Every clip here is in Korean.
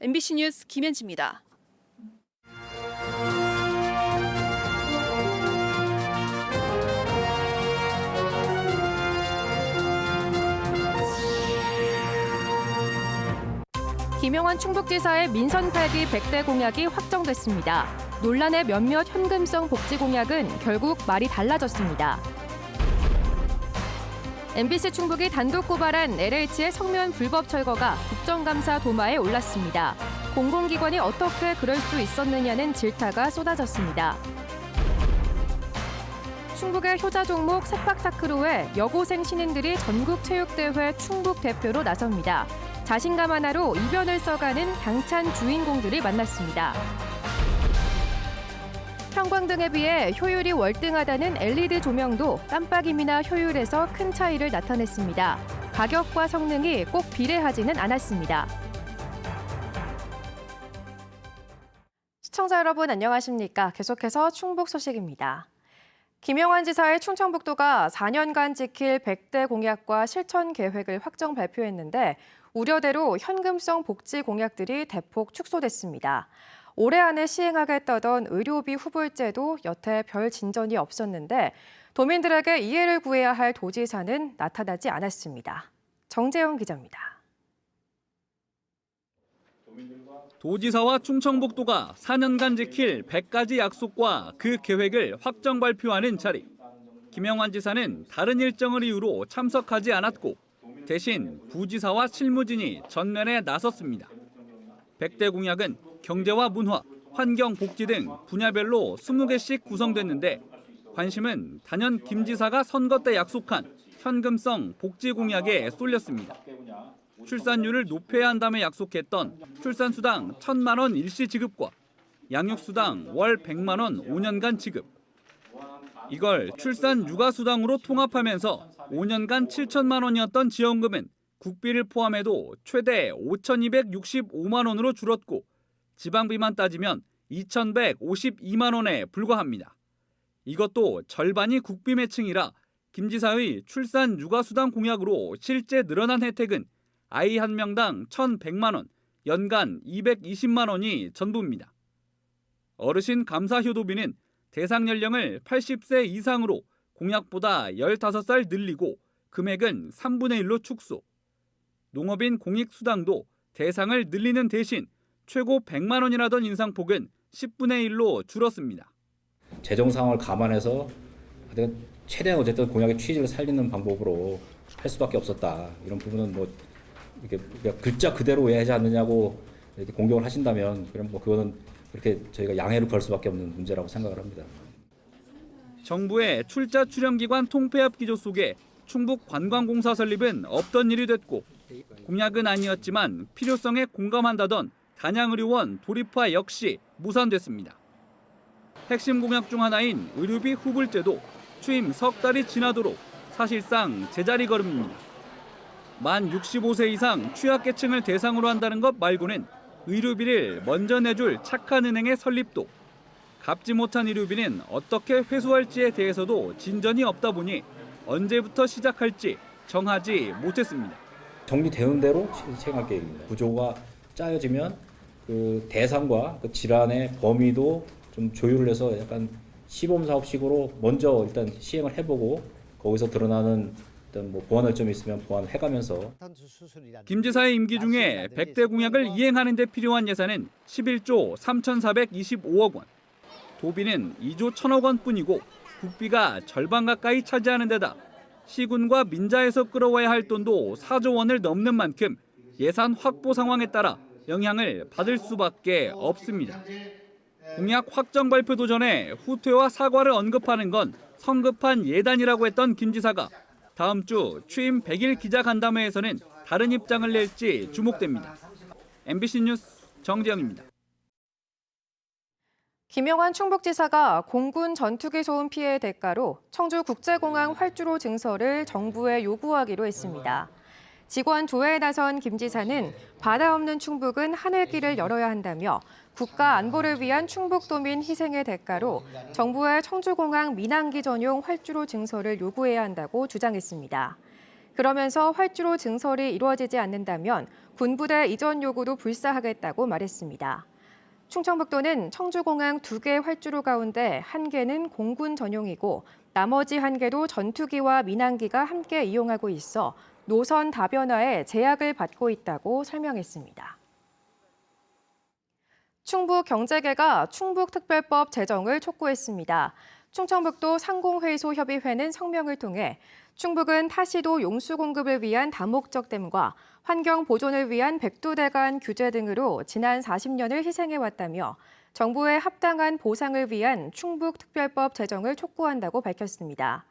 MBC 뉴스 김현지입니다. 김영환 충북지사의 민선 8기 100대 공약이 확정됐습니다. 논란의 몇몇 현금성 복지 공약은 결국 말이 달라졌습니다. MBC 충북이 단독 고발한 LH의 성면 불법 철거가 국정감사 도마에 올랐습니다. 공공기관이 어떻게 그럴 수 있었느냐는 질타가 쏟아졌습니다. 충북의 효자 종목 세팍타크로에 여고생 신인들이 전국체육대회 충북 대표로 나섭니다. 자신감 하나로 이변을 써가는 당찬 주인공들을 만났습니다. 형광등에 비해 효율이 월등하다는 LED 조명도 깜빡임이나 효율에서 큰 차이를 나타냈습니다. 가격과 성능이 꼭 비례하지는 않았습니다. 시청자 여러분 안녕하십니까? 계속해서 충북 소식입니다. 김영환 지사의 충청북도가 4년간 지킬 100대 공약과 실천 계획을 확정 발표했는데 우려대로 현금성 복지 공약들이 대폭 축소됐습니다. 올해 안에 시행하겠다던 의료비 후불제도 여태 별 진전이 없었는데 도민들에게 이해를 구해야 할 도지사는 나타나지 않았습니다. 정재영 기자입니다. 도지사와 충청북도가 4년간 지킬 100가지 약속과 그 계획을 확정 발표하는 자리. 김영환 지사는 다른 일정을 이유로 참석하지 않았고 대신 부지사와 실무진이 전면에 나섰습니다. 100대 공약은 경제와 문화, 환경, 복지 등 분야별로 20개씩 구성됐는데 관심은 단연 김 지사가 선거 때 약속한 현금성 복지 공약에 쏠렸습니다. 출산율을 높여야 한다며 약속했던 출산수당 1,000만 원 일시 지급과 양육수당 월 100만 원 5년간 지급. 이걸 출산 육아수당으로 통합하면서 5년간 7천만 원이었던 지원금은 국비를 포함해도 최대 5,265만 원으로 줄었고 지방비만 따지면 2,152만 원에 불과합니다. 이것도 절반이 국비 매칭이라 김 지사의 출산 육아수당 공약으로 실제 늘어난 혜택은 아이 한 명당 1,100만 원, 연간 220만 원이 전부입니다. 어르신 감사 효도비는 대상 연령을 80세 이상으로 공약보다 15살 늘리고 금액은 3분의 1로 축소. 농업인 공익수당도 대상을 늘리는 대신 최고 100만 원이라던 인상폭은 10분의 1로 줄었습니다. 재정 상황을 감안해서 최대한 어쨌든 공약의 취지를 살리는 방법으로 할 수밖에 없었다. 이런 부분은 뭐 이렇게 글자 그대로 왜 하지 않느냐고 이렇게 공격을 하신다면 그럼 뭐 그거는 그렇게 저희가 양해를 구할 수밖에 없는 문제라고 생각을 합니다. 정부의 출자 출연기관 통폐합 기조 속에 충북 관광공사 설립은 없던 일이 됐고 공약은 아니었지만 필요성에 공감한다던 단양의료원 도립화 역시 무산됐습니다. 핵심 공약 중 하나인 의료비 후불제도 취임 석 달이 지나도록 사실상 제자리 걸음입니다. 만 65세 이상 취약계층을 대상으로 한다는 것 말고는 의료비를 먼저 내줄 착한 은행의 설립도 갚지 못한 의료비는 어떻게 회수할지에 대해서도 진전이 없다 보니 언제부터 시작할지 정하지 못했습니다. 정리되는 대로 시행할 계획입니다. 구조가 짜여지면 그 대상과 그 질환의 범위도 좀 조율을 해서 약간 시범사업식으로 먼저 일단 시행을 해보고 거기서 드러나는 어떤 뭐 보완할 점이 있으면 보완해가면서. 김 지사의 임기 중에 100대 공약을 이행하는 데 필요한 예산은 11조 3,425억 원. 도비는 2조 1,000억 원뿐이고 국비가 절반 가까이 차지하는 데다 시군과 민자에서 끌어와야 할 돈도 4조 원을 넘는 만큼 예산 확보 상황에 따라 영향을 받을 수밖에 없습니다. 공약 확정 발표도 전에 후퇴와 사과를 언급하는 건 성급한 예단이라고 했던 김 지사가 다음 주 취임 100일 기자간담회에서는 다른 입장을 낼지 주목됩니다. MBC 뉴스 정재영입니다. 김영환 충북지사가 공군 전투기 소음 피해 대가로 청주국제공항 활주로 증설을 정부에 요구하기로 했습니다. 직원 조회에 나선 김 지사는 바다 없는 충북은 하늘길을 열어야 한다며 국가 안보를 위한 충북도민 희생의 대가로 정부의 청주공항 민항기 전용 활주로 증설을 요구해야 한다고 주장했습니다. 그러면서 활주로 증설이 이루어지지 않는다면 군부대 이전 요구도 불사하겠다고 말했습니다. 충청북도는 청주공항 2개 활주로 가운데 1개는 공군 전용이고 나머지 1개도 전투기와 민항기가 함께 이용하고 있어 노선 다변화에 제약을 받고 있다고 설명했습니다. 충북경제계가 충북특별법 제정을 촉구했습니다. 충청북도 상공회의소협의회는 성명을 통해 충북은 타시도 용수 공급을 위한 다목적 댐과 환경 보존을 위한 백두대간 규제 등으로 지난 40년을 희생해왔다며 정부의 합당한 보상을 위한 충북특별법 제정을 촉구한다고 밝혔습니다.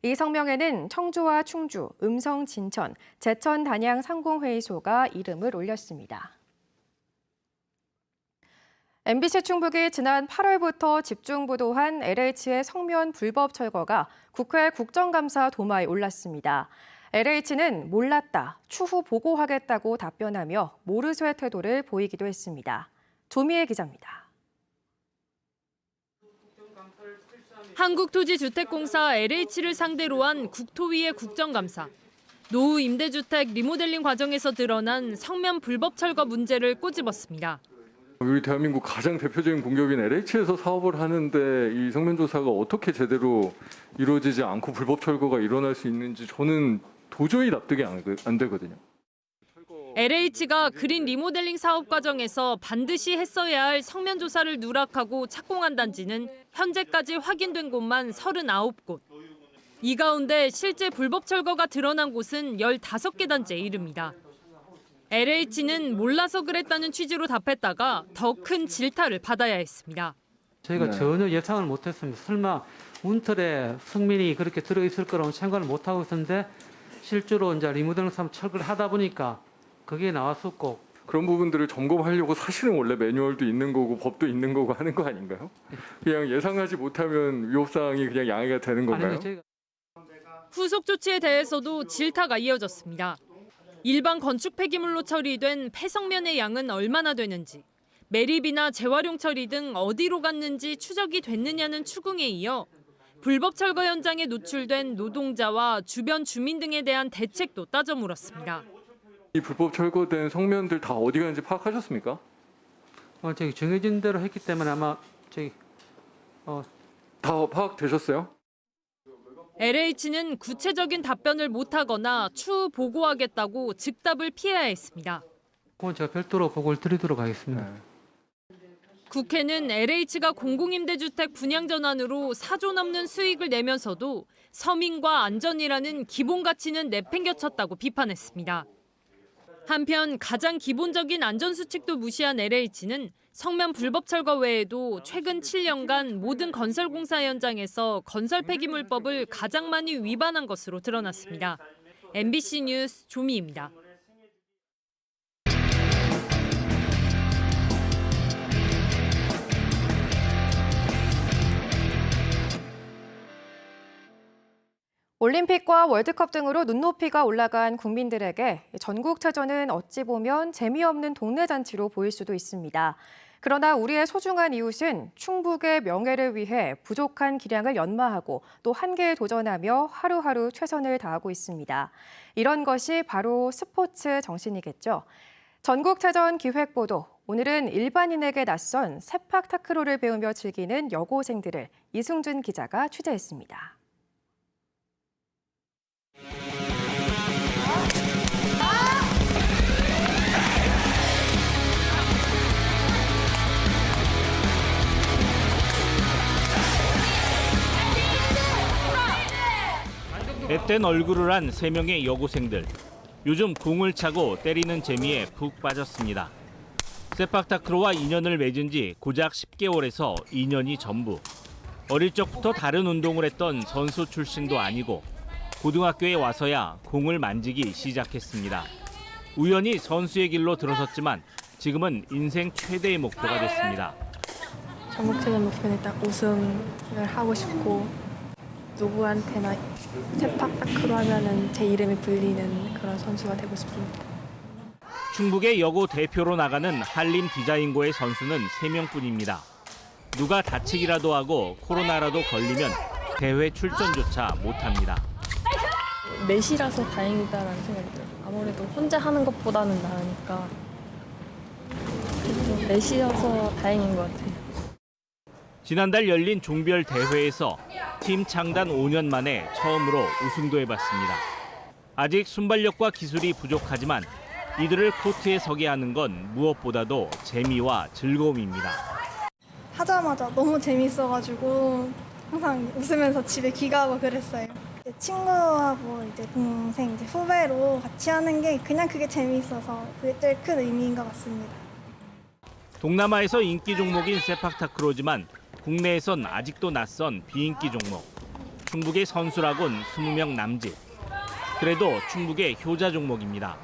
이 성명에는 청주와 충주, 음성, 진천, 제천, 단양 상공회의소가 이름을 올렸습니다. MBC 충북이 지난 8월부터 집중 보도한 LH의 성면 불법 철거가 국회 국정감사 도마에 올랐습니다. LH는 몰랐다, 추후 보고하겠다고 답변하며 모르쇠 태도를 보이기도 했습니다. 조미애 기자입니다. 한국토지주택공사 LH를 상대로 한 국토위의 국정감사. 노후 임대주택 리모델링 과정에서 드러난 성면 불법 철거 문제를 꼬집었습니다. 우리 대한민국 가장 대표적인 공기업인 LH에서 사업을 하는데 이 성면 조사가 어떻게 제대로 이루어지지 않고 불법 철거가 일어날 수 있는지 저는 도저히 납득이 안 되거든요. LH가 그린 리모델링 사업 과정에서 반드시 했어야 할 성면 조사를 누락하고 착공한 단지는 현재까지 확인된 곳만 39곳. 이 가운데 실제 불법 철거가 드러난 곳은 15개 단지에 이릅니다. LH는 몰라서 그랬다는 취지로 답했다가 더 큰 질타를 받아야 했습니다. 저희가 전혀 예상을 못했습니다. 설마 운틀에 성면이 그렇게 들어있을 거라고 생각을 못하고 있었는데 실제로 이제 리모델링 사업 철거를 하다 보니까 그게 나왔었고. 그런 부분들을 점검하려고 사실은 원래 매뉴얼도 있는 거고 법도 있는 거고 하는 거 아닌가요? 그냥 예상하지 못하면 위법사항이 그냥 양해가 되는 건가요? 아니, 저희가... 후속 조치에 대해서도 질타가 이어졌습니다. 일반 건축 폐기물로 처리된 폐성면의 양은 얼마나 되는지, 매립이나 재활용 처리 등 어디로 갔는지 추적이 됐느냐는 추궁에 이어 불법 철거 현장에 노출된 노동자와 주변 주민 등에 대한 대책도 따져 물었습니다. 이 불법 철거된 성면들 다 어디 갔는지 파악하셨습니까? 저기 정해진 대로 했기 때문에 아마 다 파악되셨어요? LH는 구체적인 답변을 못하거나 추후 보고하겠다고 즉답을 피해야 했습니다. 그건 제가 별도로 보고를 드리도록 하겠습니다. 국회는 LH가 공공임대주택 분양 전환으로 4조 넘는 수익을 내면서도 서민과 안전이라는 기본 가치는 내팽겨쳤다고 비판했습니다. 한편 가장 기본적인 안전수칙도 무시한 LH는 성면 불법 철거 외에도 최근 7년간 모든 건설공사 현장에서 건설 폐기물법을 가장 많이 위반한 것으로 드러났습니다. MBC 뉴스 조미입니다. 올림픽과 월드컵 등으로 눈높이가 올라간 국민들에게 전국체전은 어찌 보면 재미없는 동네 잔치로 보일 수도 있습니다. 그러나 우리의 소중한 이웃은 충북의 명예를 위해 부족한 기량을 연마하고 또 한계에 도전하며 하루하루 최선을 다하고 있습니다. 이런 것이 바로 스포츠 정신이겠죠. 전국체전 기획보도. 오늘은 일반인에게 낯선 세팍 타크로를 배우며 즐기는 여고생들을 이승준 기자가 취재했습니다. 앳된 얼굴을 한 3명의 여고생들. 요즘 공을 차고 때리는 재미에 푹 빠졌습니다. 세팍타크로와 인연을 맺은 지 고작 10개월에서 2년이 전부. 어릴 적부터 다른 운동을 했던 선수 출신도 아니고 고등학교에 와서야 공을 만지기 시작했습니다. 우연히 선수의 길로 들어섰지만 지금은 인생 최대의 목표가 됐습니다. 전국체전 목표는 딱 우승을 하고 싶고 누구한테나 세팍타크로 하면은 제 이름이 불리는 그런 선수가 되고 싶습니다. 충북의 여고 대표로 나가는 한림 디자인고의 선수는 3명뿐입니다. 누가 다치기라도 하고 코로나라도 걸리면 대회 출전조차 못합니다. 넷이라서 다행이다라는 생각이 들어요. 아무래도 혼자 하는 것보다는 나으니까 그래도 넷이어서 다행인 것 같아요. 지난달 열린 종별 대회에서 팀 창단 5년 만에 처음으로 우승도 해봤습니다. 아직 순발력과 기술이 부족하지만 이들을 코트에 서게 하는 건 무엇보다도 재미와 즐거움입니다. 하자마자 너무 재밌어가지고 항상 웃으면서 집에 귀가하고 그랬어요. 친구하고 이제 동생, 이제 후배로 같이 하는 게 그냥 그게 재미있어서 그게 제일 큰 의미인 것 같습니다. 동남아에서 인기 종목인 세팍타크로지만 국내에선 아직도 낯선 비인기 종목. 충북의 선수락은 20명 남짓. 그래도 충북의 효자 종목입니다.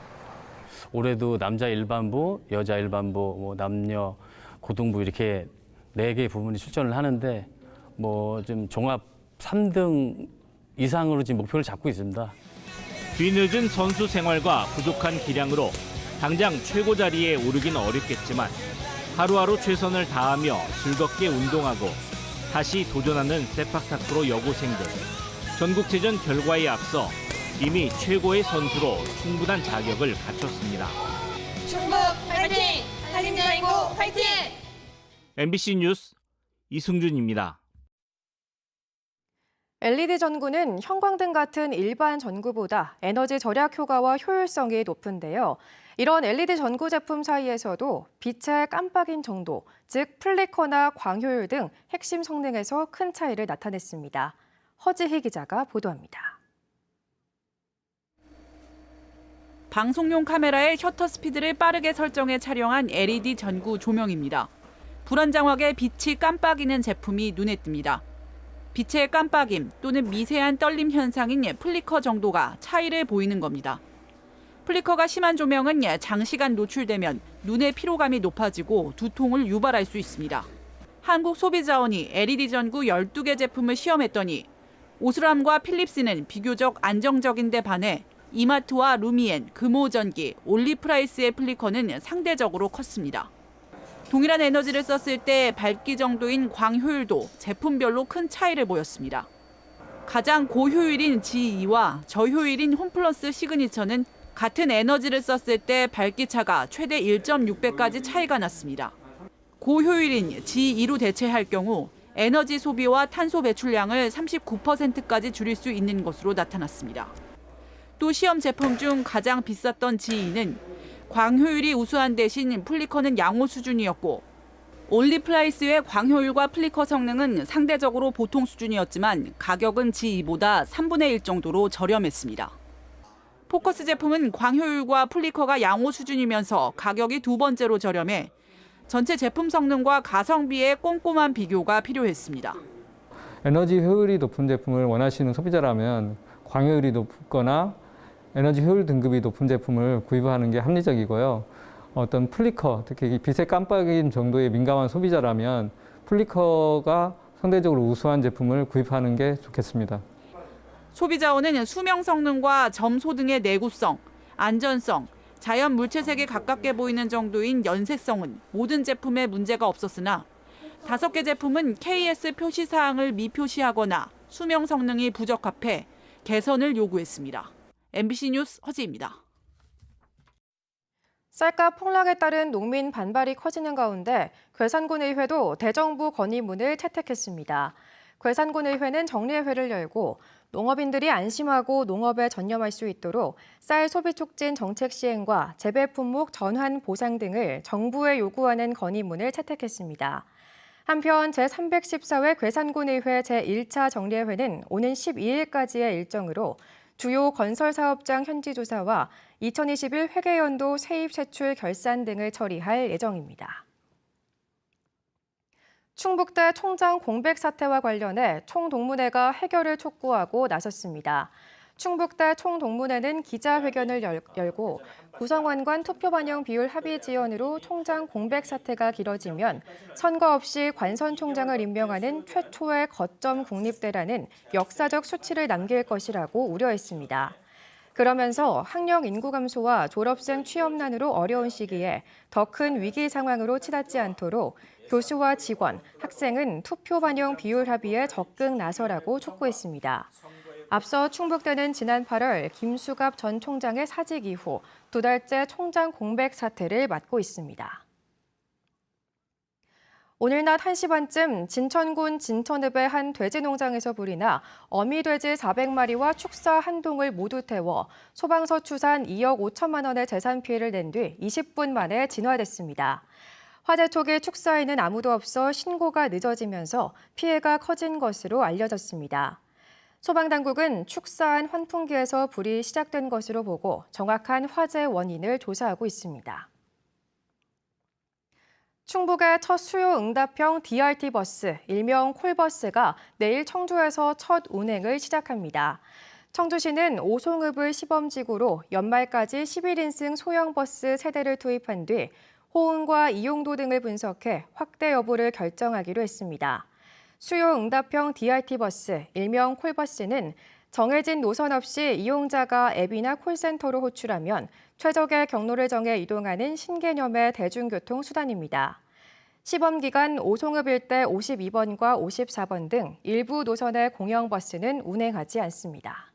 올해도 남자 일반부, 여자 일반부, 남녀 고등부 이렇게 4개 부문이 출전을 하는데 좀 종합 3등 이상으로 지금 목표를 잡고 있습니다. 뒤늦은 선수 생활과 부족한 기량으로 당장 최고 자리에 오르긴 어렵겠지만 하루하루 최선을 다하며 즐겁게 운동하고 다시 도전하는 세팍타크로 여고생들. 전국체전 결과에 앞서 이미 최고의 선수로 충분한 자격을 갖췄습니다. 충북 파이팅! 한림여인고 파이팅! MBC 뉴스 이승준입니다. LED 전구는 형광등 같은 일반 전구보다 에너지 절약 효과와 효율성이 높은데요. 이런 LED 전구 제품 사이에서도 빛의 깜빡임 정도, 즉 플리커나 광효율 등 핵심 성능에서 큰 차이를 나타냈습니다. 허지희 기자가 보도합니다. 방송용 카메라의 셔터 스피드를 빠르게 설정해 촬영한 LED 전구 조명입니다. 불안정하게 빛이 깜빡이는 제품이 눈에 띕니다. 빛의 깜빡임 또는 미세한 떨림 현상인 플리커 정도가 차이를 보이는 겁니다. 플리커가 심한 조명은 장시간 노출되면 눈의 피로감이 높아지고 두통을 유발할 수 있습니다. 한국소비자원이 LED 전구 12개 제품을 시험했더니 오스람과 필립스는 비교적 안정적인데 반해 이마트와 루미엔, 금호전기, 올리프라이스의 플리커는 상대적으로 컸습니다. 동일한 에너지를 썼을 때 밝기 정도인 광효율도 제품별로 큰 차이를 보였습니다. 가장 고효율인 G2와 저효율인 홈플러스 시그니처는 같은 에너지를 썼을 때 밝기 차가 최대 1.6배까지 차이가 났습니다. 고효율인 G2로 대체할 경우 에너지 소비와 탄소 배출량을 39%까지 줄일 수 있는 것으로 나타났습니다. 또 시험 제품 중 가장 비쌌던 G2는 광효율이 우수한 대신 플리커는 양호 수준이었고 올리프라이스의 광효율과 플리커 성능은 상대적으로 보통 수준이었지만 가격은 G2보다 3분의 1 정도로 저렴했습니다. 포커스 제품은 광효율과 플리커가 양호 수준이면서 가격이 2번째로 저렴해 전체 제품 성능과 가성비의 꼼꼼한 비교가 필요했습니다. 에너지 효율이 높은 제품을 원하시는 소비자라면 광효율이 높거나 에너지 효율 등급이 높은 제품을 구입하는 게 합리적이고요. 어떤 플리커, 특히 빛의 깜빡임 정도에 민감한 소비자라면 플리커가 상대적으로 우수한 제품을 구입하는 게 좋겠습니다. 소비자원은 수명 성능과 점소 등의 내구성, 안전성, 자연 물체색에 가깝게 보이는 정도인 연색성은 모든 제품에 문제가 없었으나 5개 제품은 KS 표시 사항을 미표시하거나 수명 성능이 부적합해 개선을 요구했습니다. MBC 뉴스 허지입니다. 쌀값 폭락에 따른 농민 반발이 커지는 가운데 괴산군의회도 대정부 건의문을 채택했습니다. 괴산군의회는 정례회를 열고 농업인들이 안심하고 농업에 전념할 수 있도록 쌀 소비 촉진 정책 시행과 재배 품목 전환 보상 등을 정부에 요구하는 건의문을 채택했습니다. 한편 제314회 괴산군의회 제1차 정례회는 오는 12일까지의 일정으로 주요 건설사업장 현지조사와 2021 회계연도 세입 세출 결산 등을 처리할 예정입니다. 충북대 총장 공백 사태와 관련해 총동문회가 해결을 촉구하고 나섰습니다. 충북대 총동문회는 기자회견을 열고 구성원관 투표 반영 비율 합의 지연으로 총장 공백 사태가 길어지면 선거 없이 관선 총장을 임명하는 최초의 거점 국립대라는 역사적 수치를 남길 것이라고 우려했습니다. 그러면서 학령 인구 감소와 졸업생 취업난으로 어려운 시기에 더 큰 위기 상황으로 치닫지 않도록 교수와 직원, 학생은 투표 반영 비율 합의에 적극 나서라고 촉구했습니다. 앞서 충북대는 지난 8월 김수갑 전 총장의 사직 이후 2달째 총장 공백 사태를 맡고 있습니다. 오늘 낮 1시 반쯤 진천군 진천읍의 한 돼지 농장에서 불이 나 어미돼지 400마리와 축사 한 동을 모두 태워 소방서 추산 2억 5천만 원의 재산 피해를 낸 뒤 20분 만에 진화됐습니다. 화재 초기 축사에는 아무도 없어 신고가 늦어지면서 피해가 커진 것으로 알려졌습니다. 소방당국은 축사한 환풍기에서 불이 시작된 것으로 보고 정확한 화재 원인을 조사하고 있습니다. 충북의 첫 수요 응답형 DRT 버스, 일명 콜버스가 내일 청주에서 첫 운행을 시작합니다. 청주시는 오송읍을 시범지구로 연말까지 11인승 소형 버스 세대를 투입한 뒤 호응과 이용도 등을 분석해 확대 여부를 결정하기로 했습니다. 수요 응답형 DRT 버스, 일명 콜버스는 정해진 노선 없이 이용자가 앱이나 콜센터로 호출하면 최적의 경로를 정해 이동하는 신개념의 대중교통 수단입니다. 시범 기간 오송읍 일대 52번과 54번 등 일부 노선의 공영버스는 운행하지 않습니다.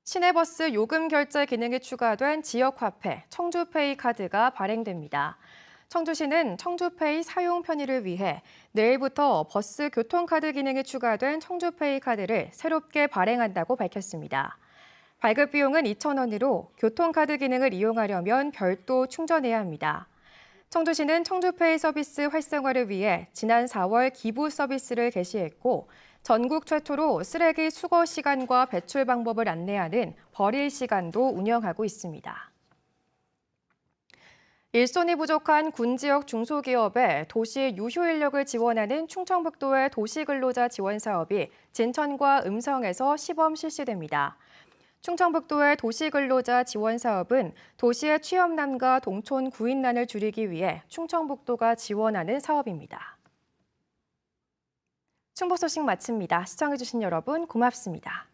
시내버스 요금 결제 기능이 추가된 지역화폐 청주페이 카드가 발행됩니다. 청주시는 청주페이 사용 편의를 위해 내일부터 버스 교통카드 기능이 추가된 청주페이 카드를 새롭게 발행한다고 밝혔습니다. 발급 비용은 2,000원으로 교통카드 기능을 이용하려면 별도 충전해야 합니다. 청주시는 청주페이 서비스 활성화를 위해 지난 4월 기부 서비스를 개시했고 전국 최초로 쓰레기 수거 시간과 배출 방법을 안내하는 버릴 시간도 운영하고 있습니다. 일손이 부족한 군 지역 중소기업에 도시 유휴 인력을 지원하는 충청북도의 도시근로자 지원 사업이 진천과 음성에서 시범 실시됩니다. 충청북도의 도시근로자 지원 사업은 도시의 취업난과 동촌 구인난을 줄이기 위해 충청북도가 지원하는 사업입니다. 충북 소식 마칩니다. 시청해주신 여러분 고맙습니다.